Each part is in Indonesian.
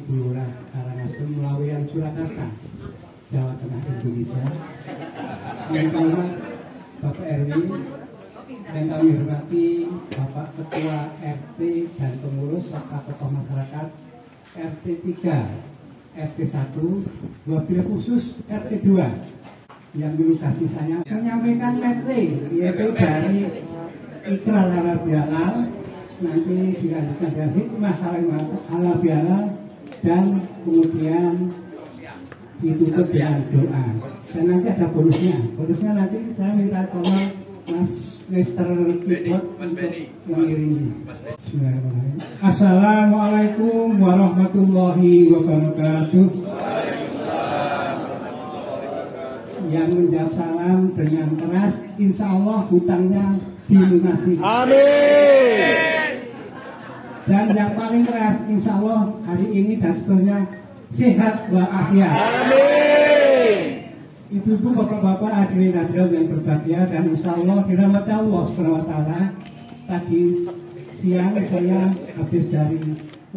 Bulurah Karangasem Laweyan Surakarta, Jawa Tengah Indonesia. Yang hormat Bapak Erwin, yang kami hormati Bapak Ketua RT dan pengurus serta tokoh masyarakat RT 3, RT 1, wabil khusus RT 2 yang penuh kasih sayang menyampaikan materi yaitu dari ikrar halal bihalal, nanti dilanjutkan dengan hikmah halal bihalal dan kemudian ditutup dengan doa. Dan nanti ada bonusnya nanti saya minta tolong Mas Mister Keyboard untuk mengiringi. Bismillahirrahmanirrahim. Assalamualaikum warahmatullahi wabarakatuh. Yang menjawab salam dengan keras, insya Allah hutangnya dilunasi. Amin. Dan yang paling keras, insya Allah hari ini dan seterusnya sehat walafiat. Amin. Ibu-ibu, bapak-bapak, hadirin hadirat yang berbahagia, dan insya Allah dirahmati Allah SWT. Tadi siang saya habis dari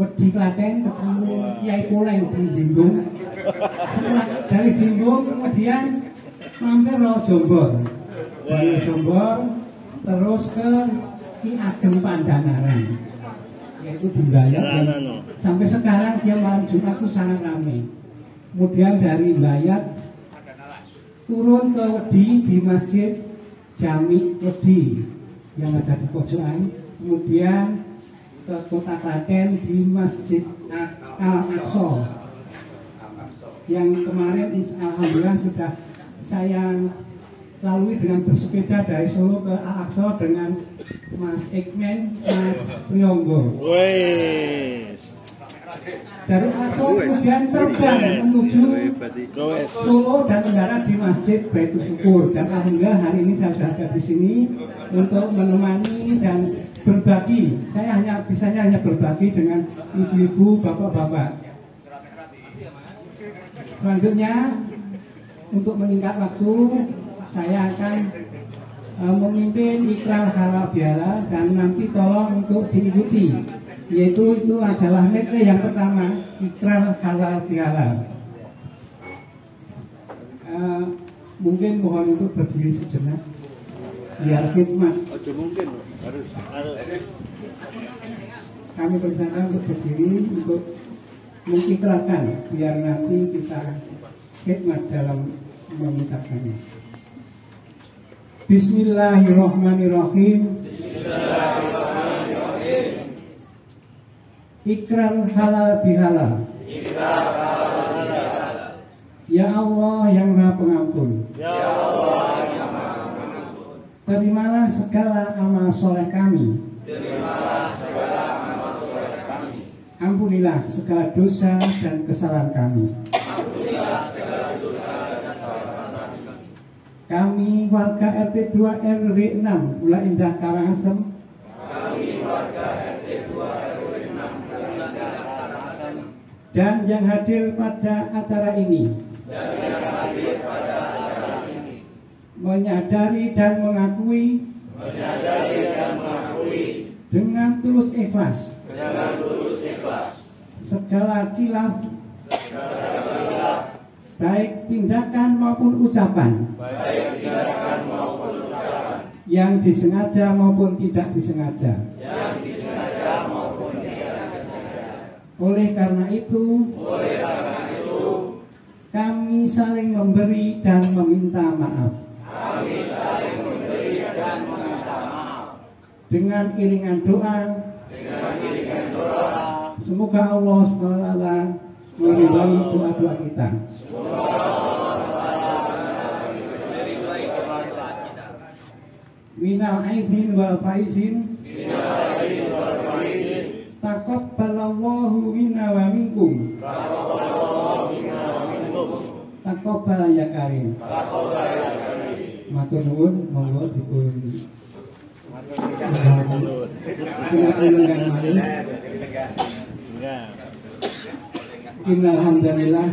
Wedi Klaten ketemu Kiai Poleng di Jinggung. Dari Jinggung kemudian mampir ke Jombor. Dari Jombor terus ke Ki Ageng Pandanaran, yaitu di Bayat. Sampai sekarang dia malam Jumat itu sangat ramai. Kemudian dari Bayat turun ke Wedi di Masjid Jami Wedi yang ada di pojokan, kemudian ke Kota Klaten di Masjid Al-Aqsa yang kemarin alhamdulillah sudah saya lalui dengan bersepeda dari Solo ke Al-Aqsa dengan Mas Ikmen, Mas Priyonggo. Dari Al-Aqsa kemudian terbang menuju Solo dan mendarat di Masjid Baitul Syukur. Dan alhamdulillah hari ini saya sudah ada di sini untuk menemani dan berbagi. Saya hanya berbagi dengan ibu-ibu, bapak-bapak. Selanjutnya untuk menyingkat waktu, saya akan memimpin ikrar halal bihalal dan nanti tolong untuk diikuti, yaitu itu adalah materi yang pertama, ikrar halal bihalal. Mungkin mohon untuk berdiri sejenak biar khidmat. Mungkin harus. Kami berencana untuk berdiri untuk mengikrarkan biar nanti kita khidmat dalam mengucapkannya. Bismillahirrahmanirrahim. Ikrar halal bihalal. Ya Allah yang Maha Pengampun. Terimalah segala amal soleh kami. Ampunilah segala dosa dan kesalahan kami. Kami warga RT 2 RW 6 Bula Indah Karangasem. Dan yang hadir pada acara ini. Menyadari dan mengakui. Dengan tulus ikhlas. Segala khilaf. Baik tindakan maupun ucapan, yang disengaja maupun tidak disengaja. Oleh karena itu, kami saling memberi dan meminta maaf. Dengan iringan doa, semoga Allah SWT meridai doa-doa kita. Minal aidin wal faizin, taqabbalallahu minna wa minkum. Taqabbal ya karim. Matur nuwun, monggo dipun. Innal hamdalillah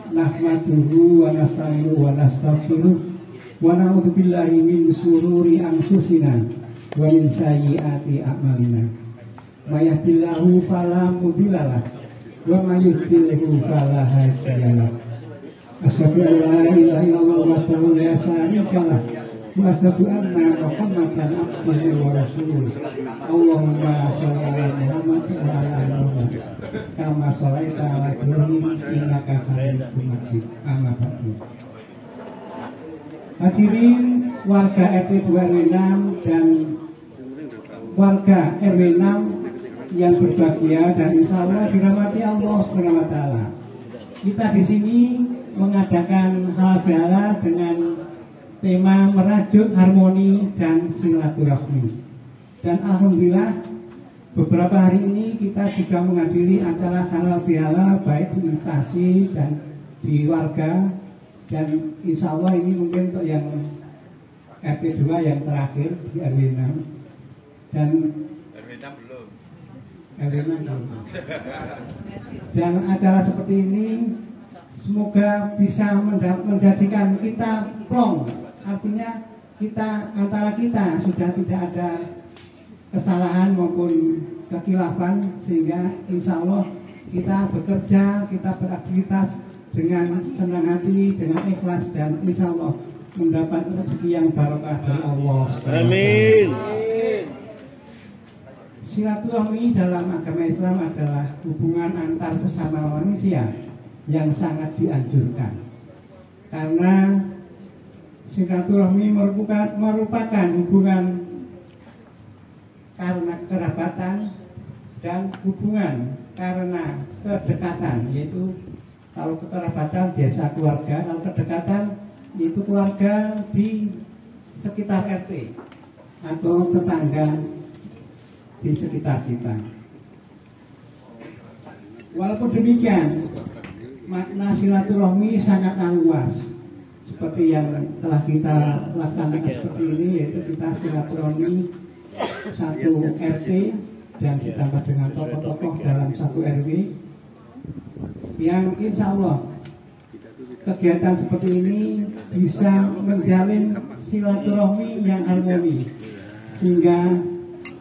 nahmaduhu wa nasta'inuhu wa nastaghfiruh wa na'udzu billahi min shururi anfusina wa min sayyiati a'malina. May yahdihillahu fala mudhillalah wa may yudlilhu fala hadiya lahu. Asyhadu an la ilaha illallah wahdahu la syarika lah wa asyhadu anna Muhammadan abduhu wa rasuluh. Allahumma shalli ala Muhammad wa ala ali Muhammad kama shallaita ala Ibrahim innaka Hamidum Majid. Amma ba'du. Hadirin warga RT 2 RW 6 dan warga RW 6 yang berbahagia dan insya Allah dirahmati Allah Subhanahu wa Ta'ala. Kita di sini mengadakan halal bihalal dengan tema merajut harmoni dan silaturahmi. Dan alhamdulillah beberapa hari ini kita juga menghadiri acara halal bihalal baik di instansi dan di warga, dan insya Allah ini mungkin untuk yang RT 2 yang terakhir di RW 6 dan RW 6 belum. Dan acara seperti ini semoga bisa menjadikan kita plong, artinya kita antara kita sudah tidak ada kesalahan maupun kekilafan, sehingga insya Allah kita bekerja, kita beraktivitas dengan senang hati, dengan ikhlas, dan insya Allah mendapat rezeki yang barokah dari Allah. Amin. Silaturahmi dalam agama Islam adalah hubungan antar sesama manusia yang sangat dianjurkan, karena silaturahmi merupakan hubungan karena kerabatan dan hubungan karena kedekatan, yaitu kalau kekerabatan biasa keluarga, kalau kedekatan yaitu keluarga di sekitar RT atau tetangga di sekitar kita. Walaupun demikian, makna silaturahmi sangatlah luas, seperti yang telah kita laksanakan seperti ini, yaitu kita silaturahmi satu RT dan ditambah dengan tokoh-tokoh dalam satu RW, yang insya Allah kegiatan seperti ini bisa menjalin silaturahmi yang harmoni, sehingga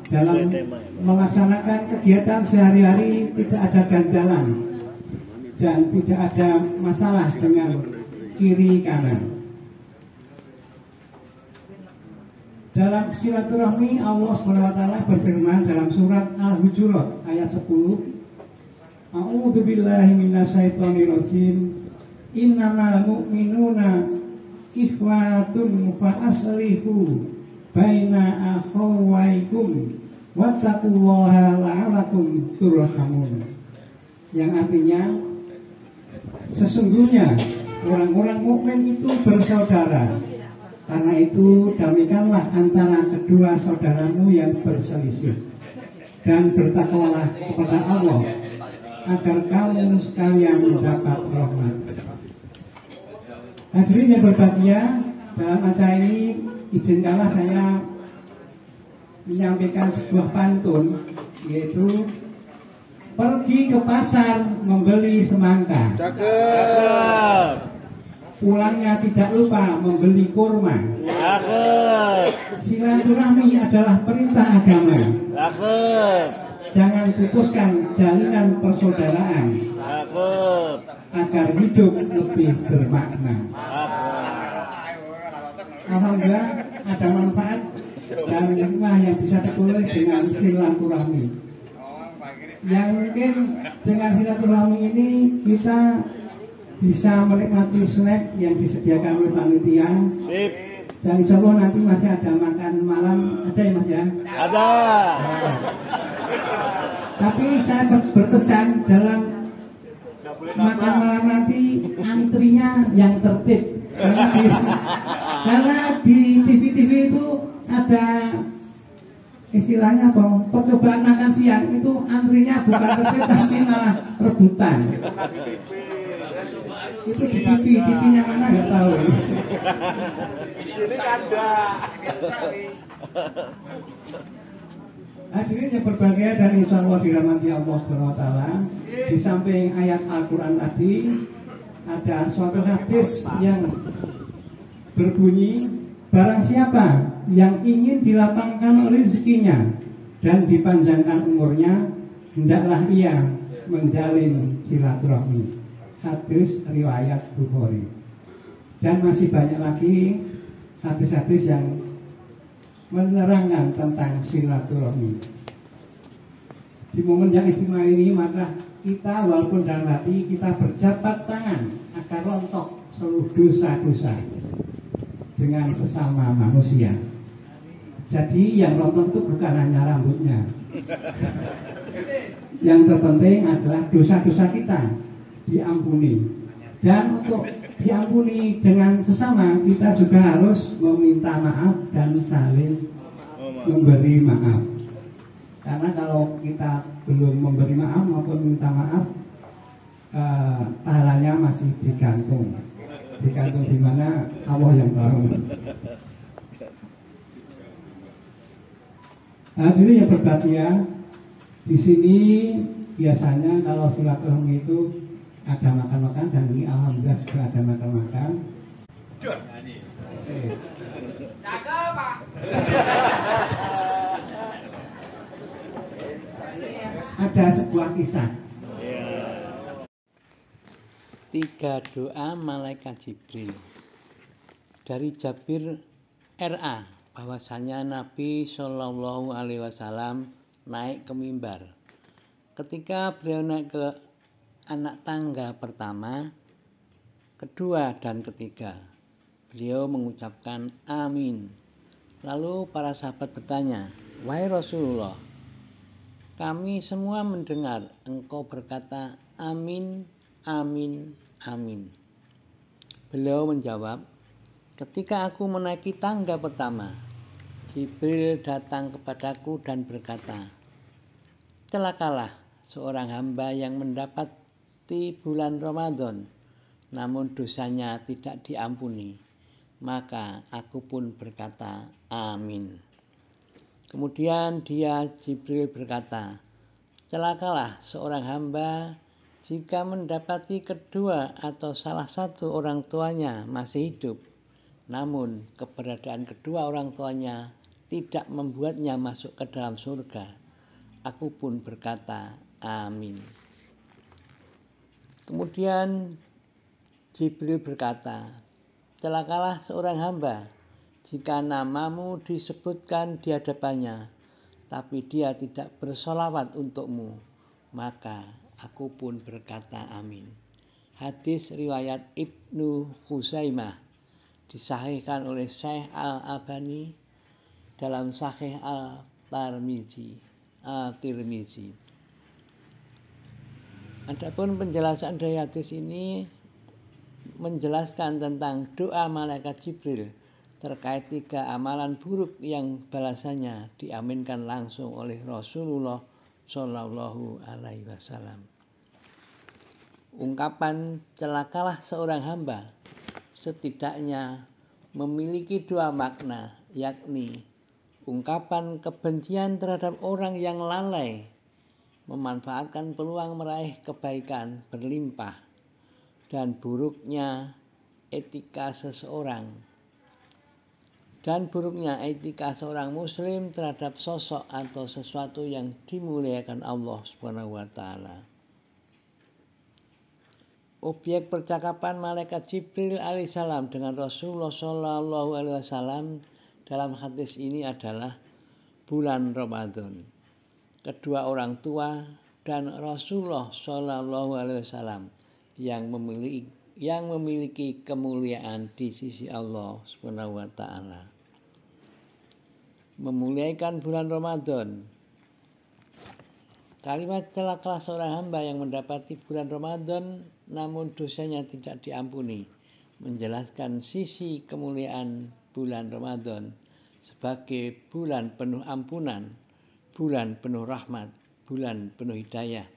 dalam melaksanakan kegiatan sehari-hari tidak ada ganjalan dan tidak ada masalah dengan kiri kanan. Dalam silaturahmi Allah SWT berfirman dalam surat Al-Hujurat ayat 10, A'udzu billahi minasyaitonir rajim. Innamal mu'minuna ikhwatun fa aslihu baina akhawaikum wattaqullaha la'alakum turhamun. Yang artinya sesungguhnya orang-orang mukmin itu bersaudara. Karena itu damaikanlah antara kedua saudaramu yang berselisih, dan bertakwalah kepada Allah agar kamu sekalian mendapat rahmat. Hadirin yang berbahagia, dalam acara ini izinkanlah saya menyampaikan sebuah pantun, yaitu pergi ke pasar membeli semangka, Cakep. pulangnya tidak lupa membeli kurma. Cakep. Silaturahmi adalah perintah agama. Cakep. Jangan putuskan jalinan persaudaraan Cakep. agar hidup lebih bermakna. Alhamdulillah ada manfaat dan hikmah yang bisa diperoleh dengan silaturahmi. Yang mungkin dengan silaturahmi ini kita bisa menikmati snack yang disediakan oleh panitia. Sip. Dan insya Allah nanti masih ada makan malam, ada ya Mas ya? Ada. Tapi saya berpesan dalam makan malam nanti antrinya yang tertib, karena di TV-TV itu ada istilahnya apa? Percobaan makan siang itu antrinya bukan tertib tapi malah rebutan. Itu di TV-nya mana nggak tahu. Sini ada. Hadirin yang berbahagia dan insya Allah dirahmati Allah Subhanahu wa Ta'ala. Di samping ayat Al-Quran tadi, ada suatu hadis yang berbunyi, barang siapa yang ingin dilapangkan rezekinya dan dipanjangkan umurnya, hendaklah ia menjalin silaturahmi. Hadis riwayat Bukhari. Dan masih banyak lagi hadis-hadis yang menerangkan tentang silaturahmi. Di momen yang istimewa ini maka kita walaupun dalam hati kita berjabat tangan agar rontok seluruh dosa-dosa dengan sesama manusia. Jadi yang rontok itu bukan hanya rambutnya. Yang terpenting adalah dosa-dosa kita diampuni. Dan untuk diampuni dengan sesama kita juga harus meminta maaf dan saling memberi maaf. Karena kalau kita belum memberi maaf maupun minta maaf, pahalanya masih digantung di mana Allah yang tahu. Hadirin yang berbahagia, di sini biasanya kalau silaturahmi itu ada makan-makan, dan ini alhamdulillah juga ada makan-makan. Ada sebuah kisah. 3 doa malaikat Jibril. Dari Jabir RA, bahwasanya Nabi Shallallahu Alaihi Wasallam naik ke mimbar. Ketika beliau naik ke anak tangga pertama, kedua, dan ketiga, beliau mengucapkan amin. Lalu para sahabat bertanya, wahai Rasulullah, kami semua mendengar engkau berkata amin, amin, amin. Beliau menjawab, ketika aku menaiki tangga pertama, Jibril datang kepadaku dan berkata, celakalah seorang hamba yang mendapati bulan Ramadan, namun dosanya tidak diampuni. Maka aku pun berkata amin. Kemudian Jibril berkata, celakalah seorang hamba jika mendapati kedua atau salah satu orang tuanya masih hidup, namun keberadaan kedua orang tuanya tidak membuatnya masuk ke dalam surga. Aku pun berkata amin. Kemudian Jibril berkata, celakalah seorang hamba jika namamu disebutkan di hadapannya, tapi dia tidak bersolawat untukmu, maka aku pun berkata amin. Hadis riwayat Ibnu Khuzaimah, disahihkan oleh Syekh Al-Albani dalam Sahih Al-Tirmizi. Adapun penjelasan dari hadis ini menjelaskan tentang doa malaikat Jibril terkait 3 amalan buruk yang balasannya diaminkan langsung oleh Rasulullah Shallallahu Alaihi Wasallam. Ungkapan celakalah seorang hamba setidaknya memiliki 2 makna, yakni ungkapan kebencian terhadap orang yang lalai memanfaatkan peluang meraih kebaikan berlimpah, dan buruknya etika seorang muslim terhadap sosok atau sesuatu yang dimuliakan Allah Subhanahu wa taala. Objek percakapan malaikat Jibril alaihissalam dengan Rasulullah Shallallahu Alaihi Wasallam dalam hadis ini adalah bulan Ramadan, kedua orang tua, dan Rasulullah Shallallahu Alaihi Wasallam yang memiliki kemuliaan di sisi Allah Subhanahu wa taala. Memuliakan bulan Ramadan. Kalimat celakalah seorang hamba yang mendapati bulan Ramadan namun dosanya tidak diampuni menjelaskan sisi kemuliaan bulan Ramadan sebagai bulan penuh ampunan, bulan penuh rahmat, bulan penuh hidayah,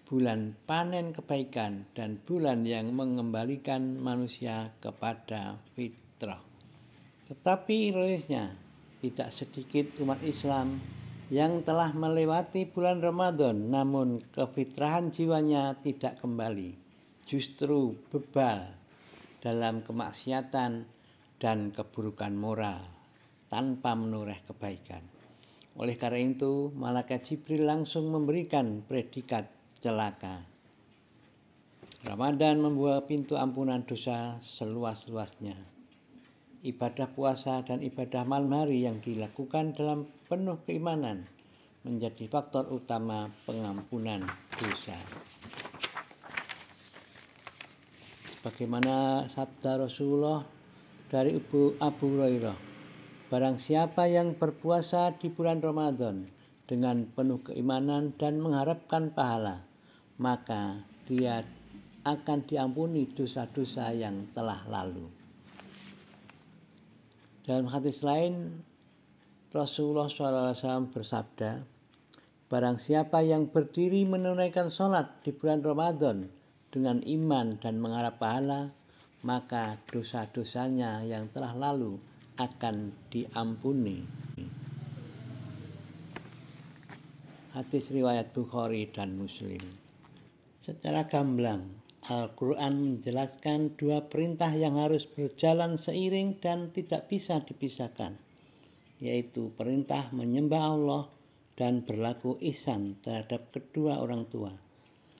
bulan panen kebaikan, dan bulan yang mengembalikan manusia kepada fitrah. Tetapi ironisnya, tidak sedikit umat Islam yang telah melewati bulan Ramadan namun kefitrahan jiwanya tidak kembali, justru bebal dalam kemaksiatan dan keburukan moral tanpa menoreh kebaikan. Oleh karena itu, malaikat Jibril langsung memberikan predikat celaka. Ramadan membuka pintu ampunan dosa seluas-luasnya. Ibadah puasa dan ibadah malam hari yang dilakukan dalam penuh keimanan menjadi faktor utama pengampunan dosa. Bagaimana sabda Rasulullah dari Abu Hurairah, barang siapa yang berpuasa di bulan Ramadan dengan penuh keimanan dan mengharapkan pahala, maka dia akan diampuni dosa-dosa yang telah lalu. Dalam hadis lain, Rasulullah SAW bersabda, barang siapa yang berdiri menunaikan sholat di bulan Ramadan dengan iman dan mengharap pahala, maka dosa-dosanya yang telah lalu akan diampuni. Hadis riwayat Bukhari dan Muslim. Secara gamblang, Al-Quran menjelaskan dua perintah yang harus berjalan seiring dan tidak bisa dipisahkan, yaitu perintah menyembah Allah dan berlaku ihsan terhadap kedua orang tua,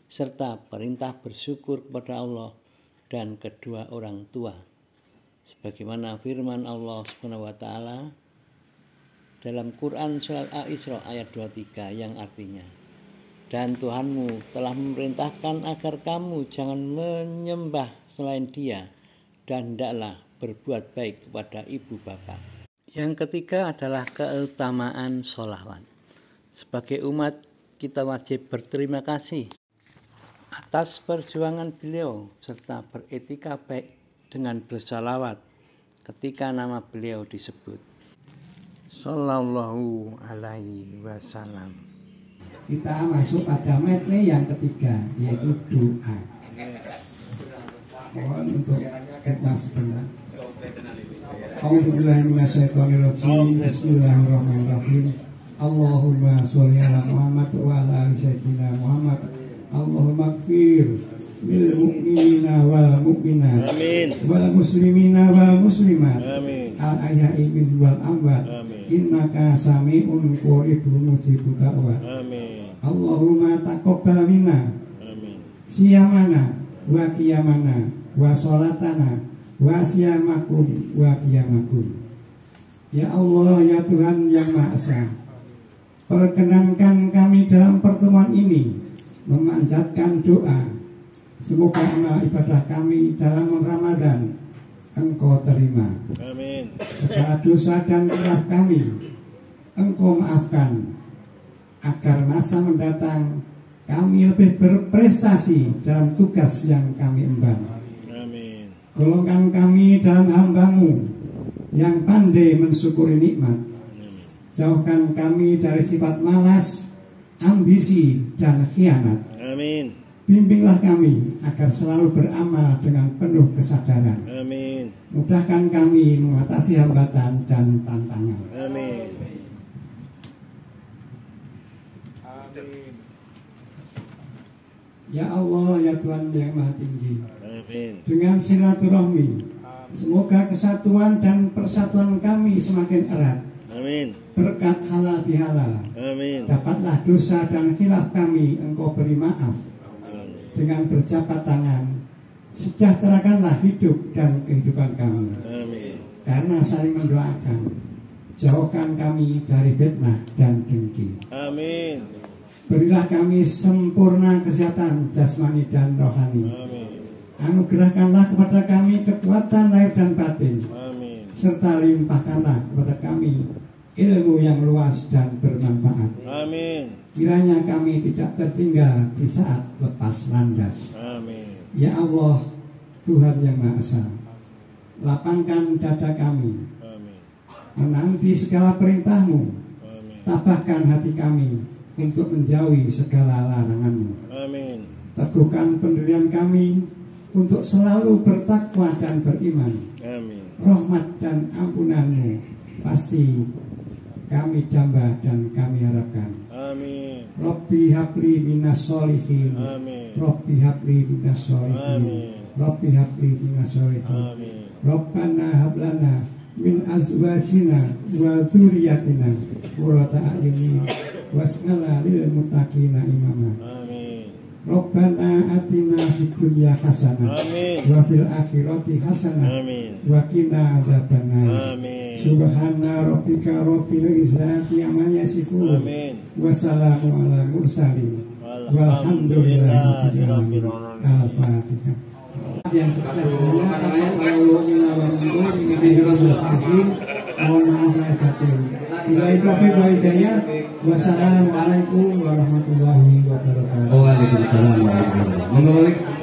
serta perintah bersyukur kepada Allah dan kedua orang tua. Sebagaimana firman Allah SWT dalam Quran Surat Al-Isra ayat 23 yang artinya, dan Tuhanmu telah memerintahkan agar kamu jangan menyembah selain Dia dan hendaklah berbuat baik kepada ibu bapa. Yang ketiga adalah keutamaan sholawat. Sebagai umat, kita wajib berterima kasih atas perjuangan beliau serta beretika baik dengan bersalawat ketika nama beliau disebut. Sallallahu alaihi wasallam. Kita masuk pada materi yang ketiga, yaitu doa. Mohon untuk khidmat sebentar. A'udzubillahi minasyaitonirrajim. Bismillahirrahmanirrahim. Allahumma sholli ala Muhammad wa ala ali sayyidina Muhammad. Allahumma ighfir lil mu'minina wal mu'minat, wal muslimina wal muslimat, al ahya'i minhum wal amwat. Innaka sami'un qaribun mujibud da'wat. Allahumma taqabbal minna siyamana wa qiyamana wa sholatana wa siyamakum wa qiyamakum. Ya Allah, ya Tuhan yang Maha Esa, perkenankan kami dalam pertemuan ini memanjatkan doa. Semoga amal ibadah kami dalam Ramadan Engkau terima. Amin. Segala dosa dan khilaf kami Engkau maafkan, agar masa mendatang kami lebih berprestasi dalam tugas yang kami emban. Amin. Golongkan kami dalam hamba-Mu yang pandai mensyukuri nikmat. Jauhkan kami dari sifat malas, ambisi, dan khianat. Amin. Bimbinglah kami agar selalu beramal dengan penuh kesadaran. Amin. Mudahkan kami mengatasi hambatan dan tantangan. Amin. Ya Allah, ya Tuhan yang Maha Tinggi, Amin. dengan silaturahmi, semoga kesatuan dan persatuan kami semakin erat. Amin. Berkat halal bihalal, Amin. dapatlah dosa dan khilaf kami Engkau beri maaf. Dengan berjabat tangan, sejahterakanlah hidup dan kehidupan kami. Amin. Karena saling mendoakan, jauhkan kami dari fitnah dan dengki. Amin. Berilah kami sempurna kesehatan jasmani dan rohani. Amin. Anugerahkanlah kepada kami kekuatan lahir dan batin, Amin. serta limpahkanlah kepada kami ilmu yang luas dan bermanfaat. Amin. Kiranya kami tidak tertinggal di saat lepas landas. Amin. Ya Allah, Tuhan yang Maha Esa, lapangkan dada kami Amin. menanti segala perintah-Mu. Amin. Tabahkan hati kami untuk menjauhi segala larangan-Mu. Amin. Teguhkan pendirian kami untuk selalu bertakwa dan beriman. Amin. Rahmat dan ampunan-Mu pasti kami damba dan kami harapkan. Amin. Rabbi habli minas sholihin. Amin. Rabbi habli minas sholihin. Amin. Rabbi habli minas sholihin. Amin. Rabbana hablana min azwajina wa dzurriyyatina qurrata a'yunin wasqina lil muttaqina imama. Amin. Rabbana atina fid dunya hasanah Amin. wa fil akhirati hasanah Amin. wa qina adzabannar. Amin. Subhana rabbika rabbil izzati amma yasifun. Amin. Wa salamun ala mursalin. Walhamdulillahi rabbil alamin. Al-Fatihah. Yang sebenarnya kalau mohon maaf lahir batin. Bila itu hidayah. Wassalamualaikum warahmatullahi wabarakatuh. Waalaikumsalam warahmatullahi wabarakatuh.